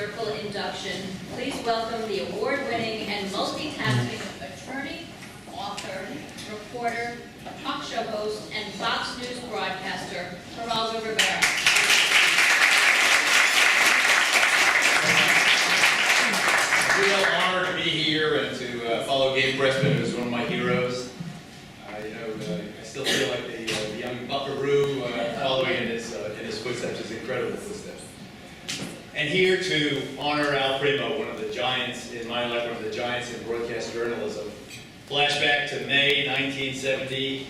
Circle induction, please welcome the award-winning and multitasking attorney, author, reporter, talk show host, and Fox News broadcaster, Geraldo Rivera. Real honor to be here and to follow Gabe Pressman, who's one of my heroes. I still feel like the young buckaroo following in his footsteps, his incredible footsteps. And here to honor Al Primo, one of the giants in my life, one of the giants in broadcast journalism. Flashback to May 1970.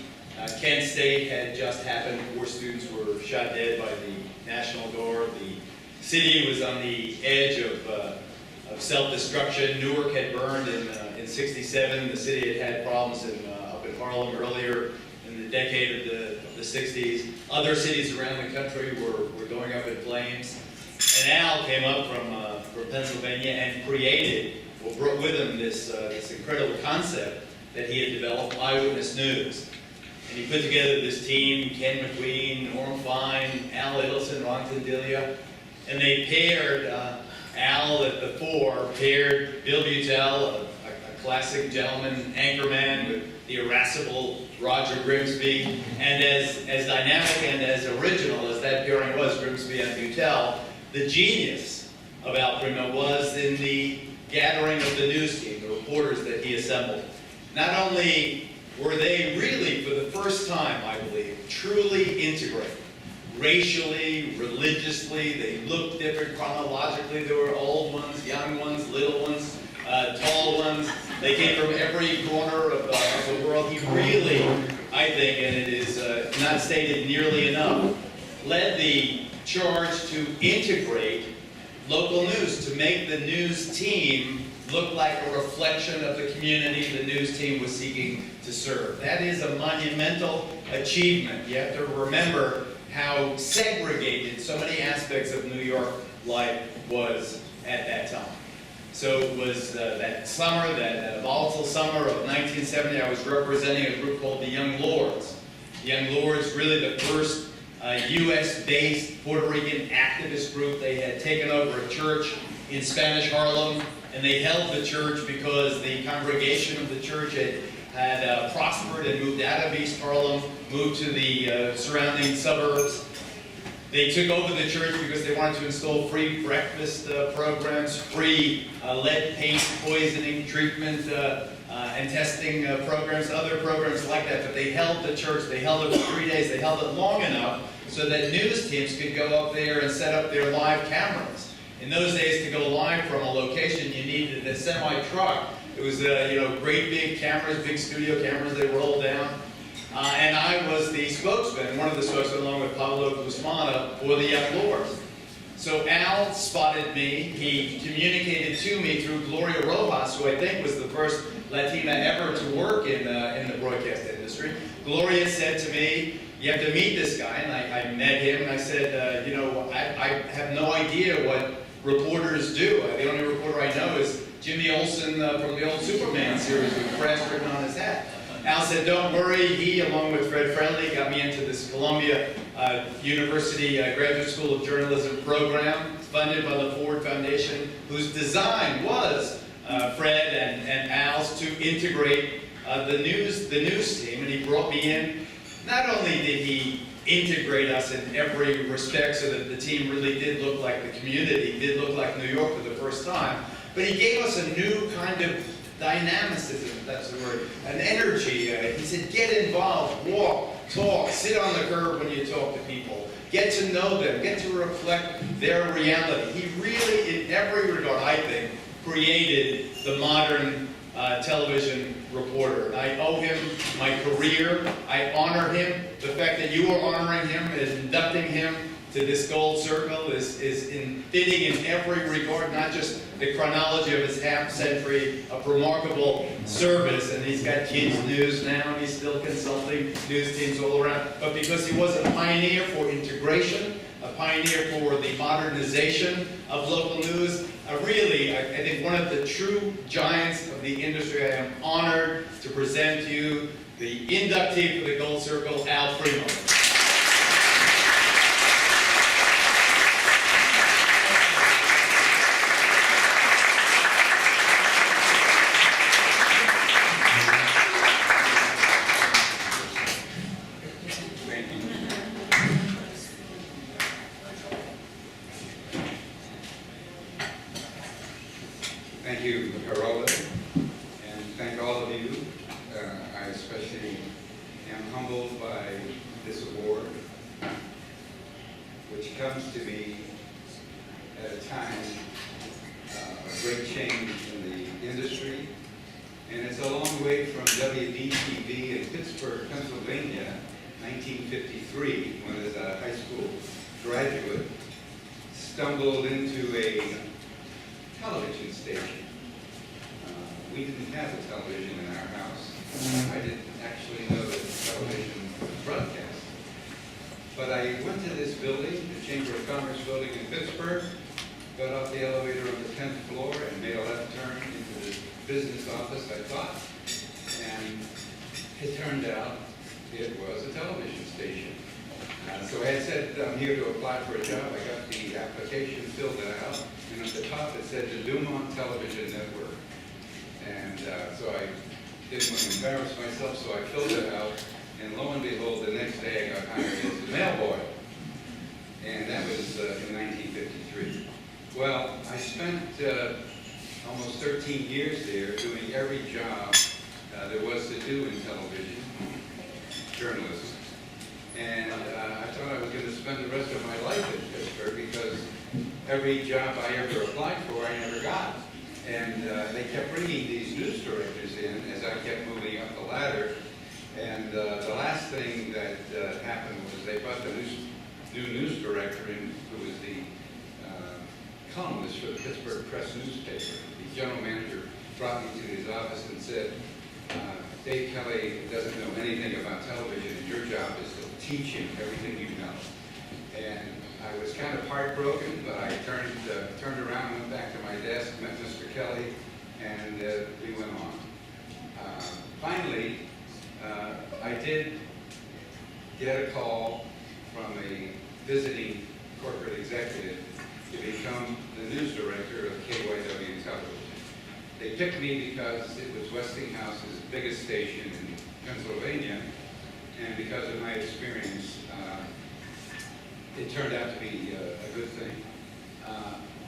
Kent State had just happened. 4 students were shot dead by the National Guard. The city was on the edge of self-destruction. Newark had burned in '67. The city had problems up in Harlem earlier in the decade of the 60s. Other cities around the country were going up in flames. And Al came up from Pennsylvania and created, or brought with him this incredible concept that he had developed, eyewitness news. And he put together this team: Ken McQueen, Norm Fine, Al Edelson, Ron Tendilia, and they paired Al at the fore, paired Bill Butel, a classic gentleman anchorman, with the irascible Roger Grimsby. And as dynamic and as original as that pairing was, Grimsby and Butel, the genius of Al Primo was in the gathering of the news team, the reporters that he assembled. Not only were they really, for the first time, I believe, truly integrated, racially, religiously, they looked different chronologically. There were old ones, young ones, little ones, tall ones. They came from every corner of the world. He really, I think, and it is not stated nearly enough, led the charge to integrate local news, to make the news team look like a reflection of the community the news team was seeking to serve. That is a monumental achievement. You have to remember how segregated so many aspects of New York life was at that time. So it was that summer, that volatile summer of 1970, I was representing a group called the Young Lords. The Young Lords, really the first U.S.-based Puerto Rican activist group. They had taken over a church in Spanish Harlem, and they held the church because the congregation of the church had prospered and moved out of East Harlem, moved to the surrounding suburbs. They took over the church because they wanted to install free breakfast programs, free lead paint poisoning treatment and testing programs, other programs like that. But they held the church, they held it for 3 days, they held it long enough so that news teams could go up there and set up their live cameras. In those days, to go live from a location, you needed a semi-truck. It was, great big cameras, big studio cameras, they rolled down. And I was the spokesman, one of the spokesmen, along with Pablo Guzman, for the Young Lords. So Al spotted me. He communicated to me through Gloria Rojas, who I think was the first Latina ever to work in the broadcast industry. Gloria said to me, "You have to meet this guy." And I met him, and I said, I have no idea what reporters do. The only reporter I know is Jimmy Olsen from the old Superman series with Crash written on his hat. Al said, "Don't worry." He, along with Fred Friendly, got me into this Columbia University Graduate School of Journalism program, funded by the Ford Foundation, whose design was Fred and Al's to integrate the news team. And he brought me in. Not only did he integrate us in every respect so that the team really did look like the community, did look like New York for the first time, but he gave us a new kind of dynamicism, that's the word, an energy. He said, "Get involved, walk, talk, sit on the curb when you talk to people. Get to know them, get to reflect their reality." He really, in every regard, I think, created the modern television reporter. I owe him my career. I honor him. The fact that you are honoring him and inducting him to this gold circle is fitting in every regard, not just the chronology of his half-century of remarkable service, and he's got kids' news now, and he's still consulting news teams all around, but because he was a pioneer for integration, a pioneer for the modernization of local news. Really, I think one of the true giants of the industry. I am honored to present to you the inductee for the Gold Circle, Al Primo. which comes to me at a time of great change in the industry. And it's a long way from WDTV in Pittsburgh, Pennsylvania, 1953, when as a high school graduate, stumbled into a television station. We didn't have a television in our house. I didn't actually know that television was broadcast. But I went to this building, the Chamber of Commerce building in Pittsburgh, got off the elevator on the 10th floor and made a left turn into the business office, I thought. And it turned out it was a television station. So I had said, I'm here to apply for a job. I got the application, filled it out, and at the top it said the Dumont Television Network. And so I didn't want to embarrass myself, so I filled it out. And lo and behold, the next day I got hired as a mailboy. And that was in 1953. Well, I spent almost 13 years there doing every job there was to do in television, journalism. And I thought I was going to spend the rest of my life in Pittsburgh because every job I ever applied for, I never got. And they kept bringing these news directors in as I kept moving up the ladder. And the last thing that happened was they brought the new news director in, who was the columnist for the Pittsburgh Press newspaper. The general manager brought me to his office and said, Dave Kelly doesn't know anything about television, and your job is to teach him everything you know. And I was kind of heartbroken, but I turned around, went back to my desk, met Mr. Kelly, and we went on. Finally, I did get a call from a visiting corporate executive to become the news director of KYW Television. They picked me because it was Westinghouse's biggest station in Pennsylvania, and because of my experience, it turned out to be a good thing.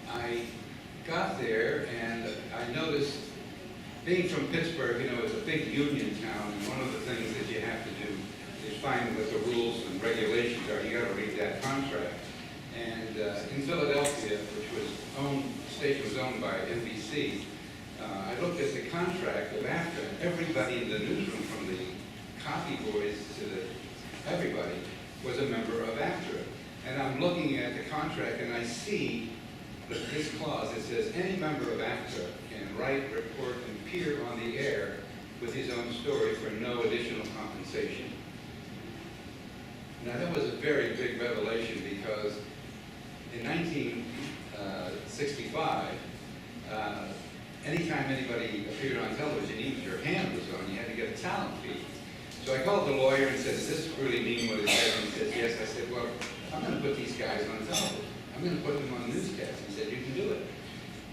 I got there and I noticed, being from Pittsburgh, you know, it's a big union town, and one of the things that you have to do is find what the rules and regulations are. You got to read that contract. And in Philadelphia, which was the station was owned by NBC, I looked at the contract of AFTRA, and everybody in the newsroom, from the copy boys to everybody, was a member of AFTRA. And I'm looking at the contract, and I see this clause that says, any member of AFTRA can write, report, and appear on the air with his own story for no additional compensation. Now, that was a very big revelation because in 1965, anytime anybody appeared on television, even if your hand was on, you had to get a talent fee. So I called the lawyer and said, does this really mean what it says? And he said, yes. I said, well, I'm going to put these guys on television. I'm going to put them on newscasts. He said, you can do it.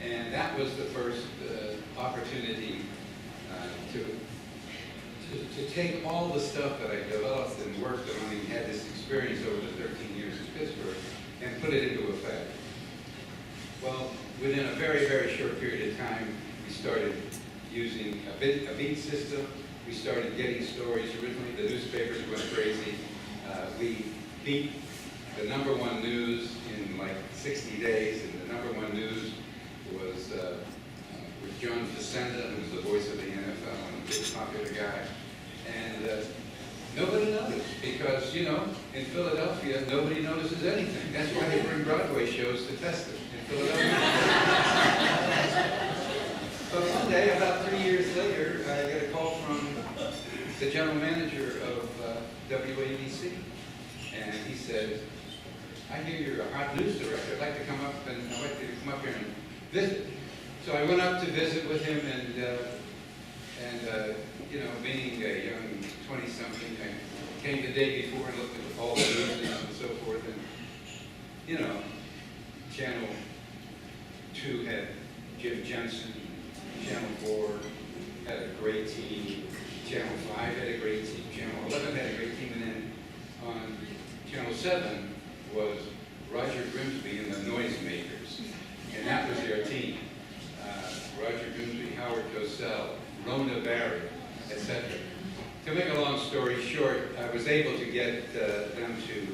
And that was the first opportunity to take all the stuff that I developed and worked on and had this experience over the 13 years in Pittsburgh and put it into effect. Well, within a very, very short period of time, we started using a beat system. We started getting stories. Originally, the newspapers went crazy. We beat the #1 news in like 60 days, and the #1 news was John Facenda, who was the voice of the NFL and a big popular guy. And nobody noticed because, you know, in Philadelphia, nobody notices anything. That's why they bring Broadway shows to test it in Philadelphia. But one day, about 3 years later, I get a call from the general manager of WABC. And he said, I hear you're a hot news director. I'd like to come up here and visit. So I went up to visit with him, and you know, being a young 20-something, I came the day before and looked at all the news and so forth. And you know, Channel 2 had Jim Jensen. Channel 4 had a great team. Channel 5 had a great team. Channel 11 had a great team, and then on Channel 7 was Roger Grimsby and the Noisemakers, and that was their team. Roger Grimsby, Howard Cosell, Rona Barrett, etc. To make a long story short, I was able to get them to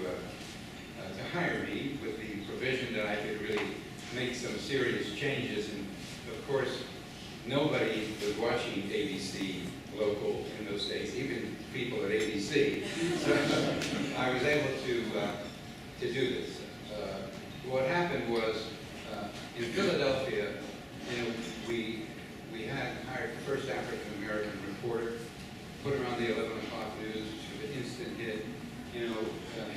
to hire me with the provision that I could really make some serious changes. And of course, nobody was watching ABC local in those days, even people at ABC. So I was able to do this. What happened was, in Philadelphia, you know, we had hired the first African-American reporter, put her on the 11 o'clock news, she was an instant hit, you know,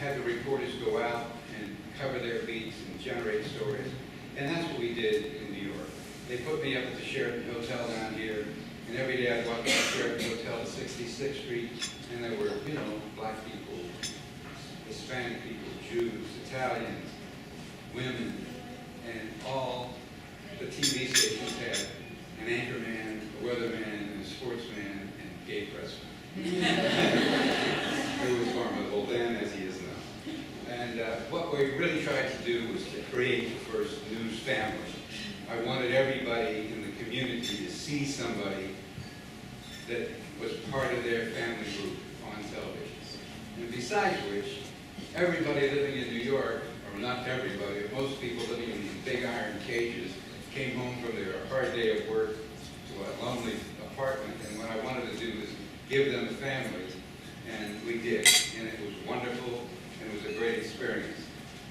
had the reporters go out and cover their beats and generate stories. And that's what we did in New York. They put me up at the Sheraton Hotel down here, and every day I'd walk up the Sheraton Hotel to 66th Street, and there were, you know, black people, Hispanic people, Jews, Italians, women, and all the TV stations had an anchorman, a weatherman, a sportsman, and a gay pressman. It was formidable then as he is now. And what we really tried to do was to create the first news family. I wanted everybody in the community to see somebody that was part of their family group on television. And besides which, everybody living in New York, or not everybody, but most people living in these big iron cages, came home from their hard day of work to a lonely apartment, and what I wanted to do was give them a family, and we did, and it was wonderful, and it was a great experience.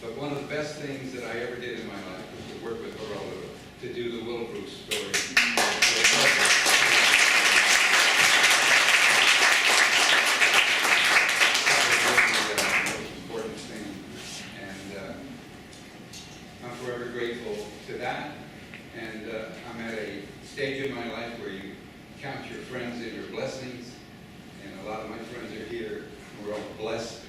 But one of the best things that I ever did in my life was to work with Geraldo to do the Willowbrook story. I'm forever grateful to that, and I'm at a stage in my life where you count your friends and your blessings, and a lot of my friends are here, and we're all blessed